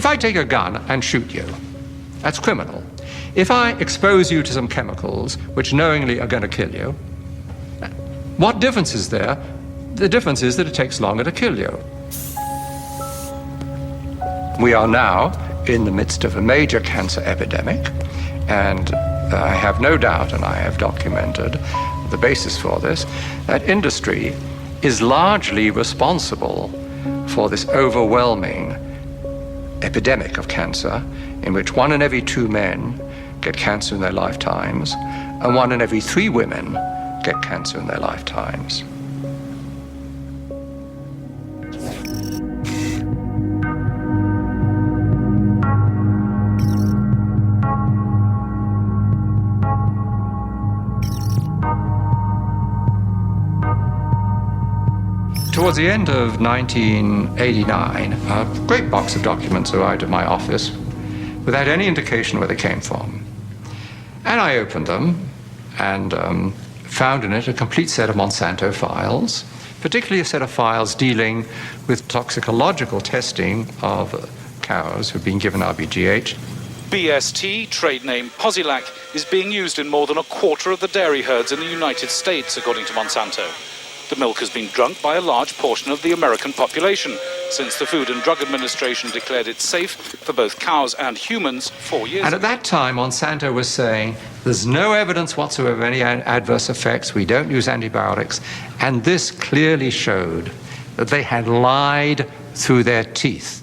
I take a gun and shoot you, that's criminal. If I expose you to some chemicals which knowingly are going to kill you, what difference is there? The difference is that it takes longer to kill you. We are now in the midst of a major cancer epidemic, and I have no doubt, and I have documented the basis for this, that industry is largely responsible for this overwhelming epidemic of cancer, in which 1 in every 2 men get cancer in their lifetimes, and 1 in every 3 women get cancer in their lifetimes. Towards the end of 1989, a great box of documents arrived at my office without any indication where they came from. And I opened them and found in it a complete set of Monsanto files, particularly a set of files dealing with toxicological testing of cows who've been given RBGH. BST, trade name Posilac, is being used in more than a quarter of the dairy herds in the United States, according to Monsanto. The milk has been drunk by a large portion of the American population since the Food and Drug Administration declared it safe for both cows and humans 4 years ago. And at that time, Monsanto was saying, there's no evidence whatsoever of any adverse effects, we don't use antibiotics, and this clearly showed that they had lied through their teeth.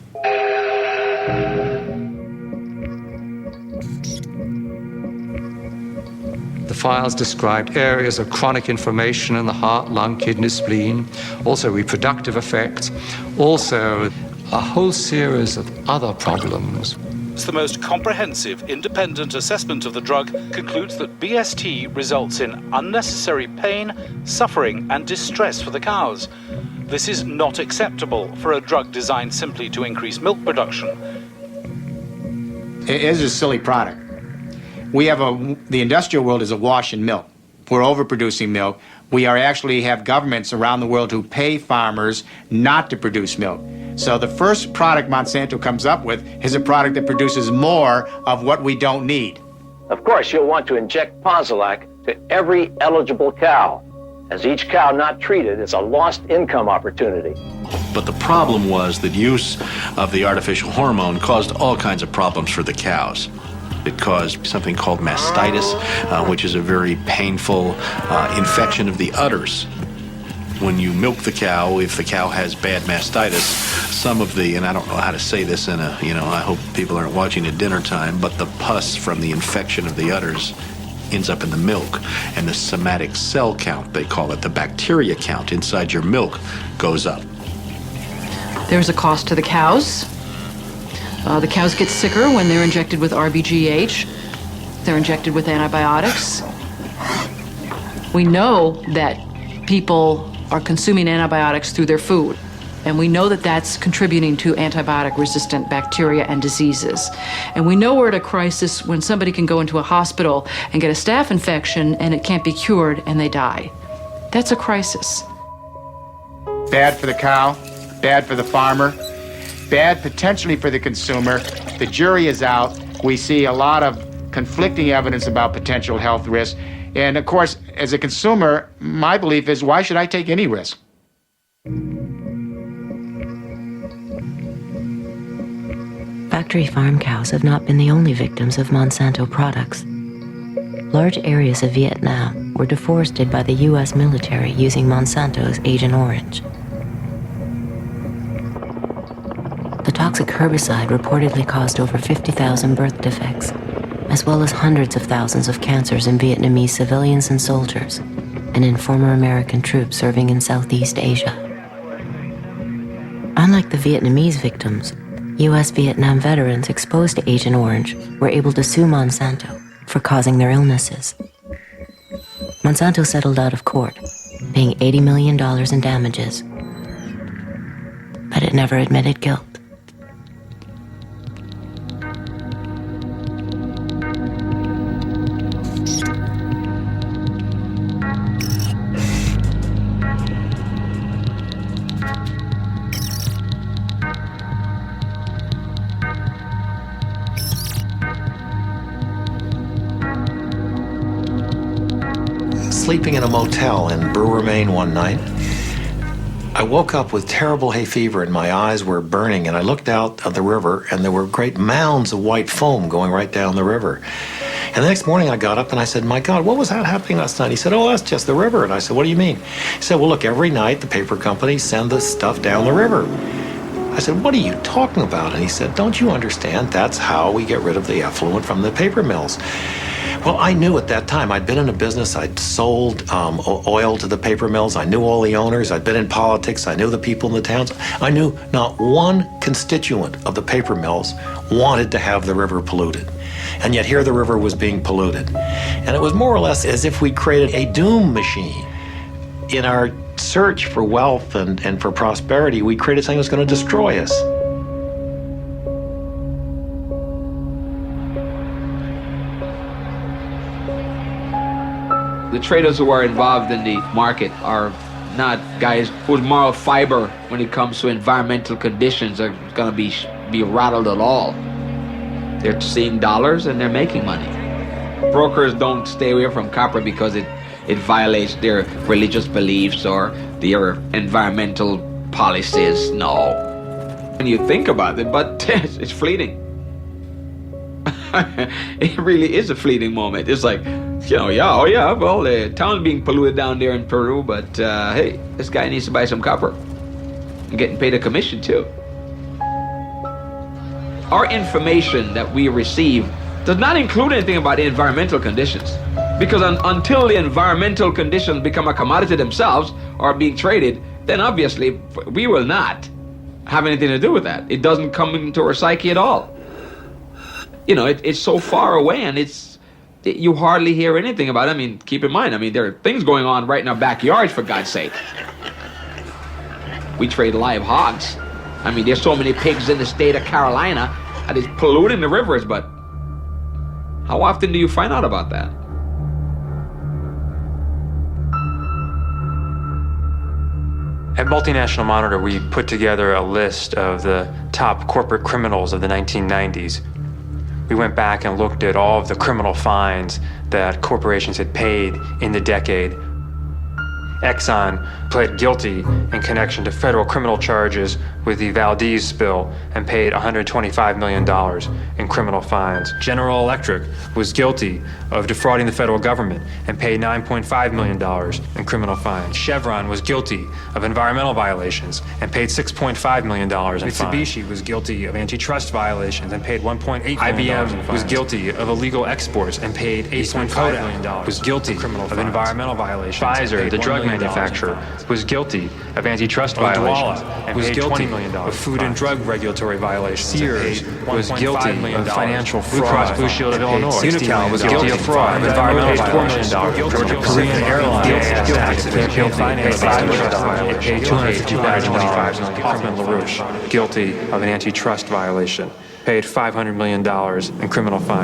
The files described areas of chronic inflammation in the heart, lung, kidney, spleen, also reproductive effects, also a whole series of other problems. The most comprehensive independent assessment of the drug concludes that BST results in unnecessary pain, suffering, and distress for the cows. This is not acceptable for a drug designed simply to increase milk production. It is a silly product. The industrial world is awash in milk. We're overproducing milk. We actually have governments around the world who pay farmers not to produce milk. So the first product Monsanto comes up with is a product that produces more of what we don't need. Of course, you'll want to inject Posilac to every eligible cow, as each cow not treated is a lost income opportunity. But the problem was that use of the artificial hormone caused all kinds of problems for the cows. It caused something called mastitis, which is a very painful infection of the udders. When you milk the cow, if the cow has bad mastitis, some of the, and I don't know how to say this in a, I hope people aren't watching at dinner time, but the pus from the infection of the udders ends up in the milk, and the somatic cell count, they call it, the bacteria count inside your milk goes up. There's a cost to the cows. The cows get sicker when they're injected with RBGH. They're injected with antibiotics. We know that people are consuming antibiotics through their food, and we know that that's contributing to antibiotic-resistant bacteria and diseases. And we know we're at a crisis when somebody can go into a hospital and get a staph infection and it can't be cured and they die. That's a crisis. Bad for the cow, bad for the farmer, bad potentially for the consumer. The jury is out. We see a lot of conflicting evidence about potential health risks. And of course, as a consumer, my belief is, why should I take any risk? Factory farm cows have not been the only victims of Monsanto products. Large areas of Vietnam were deforested by the U.S. military using Monsanto's Agent Orange. The toxic herbicide reportedly caused over 50,000 birth defects, as well as hundreds of thousands of cancers in Vietnamese civilians and soldiers, and in former American troops serving in Southeast Asia. Unlike the Vietnamese victims, U.S. Vietnam veterans exposed to Agent Orange were able to sue Monsanto for causing their illnesses. Monsanto settled out of court, paying $80 million in damages, but it never admitted guilt. sleeping in a motel in Brewer, Maine one night. I woke up with terrible hay fever and my eyes were burning, and I looked out of the river and there were great mounds of white foam going right down the river. And the next morning I got up and I said, my God, what was that happening last night? He said, oh, that's just the river. And I said, what do you mean? He said, well, look, every night the paper companies send the stuff down the river. I said, what are you talking about? And he said, don't you understand? That's how we get rid of the effluent from the paper mills. Well, I knew at that time, I'd been in a business, I'd sold oil to the paper mills, I knew all the owners, I'd been in politics, I knew the people in the towns. I knew not one constituent of the paper mills wanted to have the river polluted. And yet here the river was being polluted. And it was more or less as if we created a doom machine. In our search for wealth and for prosperity, we created something that's going to destroy us. The traders who are involved in the market are not guys whose moral fiber when it comes to environmental conditions are going to be rattled at all. They're seeing dollars and they're making money. Brokers don't stay away from copper because it violates their religious beliefs or their environmental policies. No. When you think about it, but it's fleeting. It really is a fleeting moment. It's like, you know, yeah, oh yeah, well, the town's being polluted down there in Peru, but hey, this guy needs to buy some copper. And getting paid a commission too. Our information that we receive does not include anything about the environmental conditions. Because until the environmental conditions become a commodity themselves or are being traded, then obviously we will not have anything to do with that. It doesn't come into our psyche at all. You know, it's so far away and you hardly hear anything about it. I mean, keep in mind, I mean, there are things going on right in our backyards, for God's sake. We trade live hogs. I mean, there's so many pigs in the state of Carolina that is polluting the rivers, but how often do you find out about that? At Multinational Monitor, we put together a list of the top corporate criminals of the 1990s. We went back and looked at all of the criminal fines that corporations had paid in the decade. Exxon pled guilty in connection to federal criminal charges with the Valdez spill and paid $125 million in criminal fines. General Electric was guilty of defrauding the federal government and paid $9.5 million in criminal fines. Chevron was guilty of environmental violations and paid $6.5 million in fines. Mitsubishi was guilty of antitrust violations and paid $1.8 million in fines. IBM was guilty of illegal exports and paid $8.5 million. Was guilty of environmental violations. Pfizer, the drug manufacturer, was guilty of antitrust violations and paid $20 million of food and drug regulatory violations. Sears was guilty of financial fraud. Blue Cross Blue Shield of Illinois. Unical was guilty of fraud. Environmental violations. Korean Airlines accident finance violation. It paid $225 million. Hoffman LaRouche, guilty of an antitrust violation, paid $500 million in criminal fines.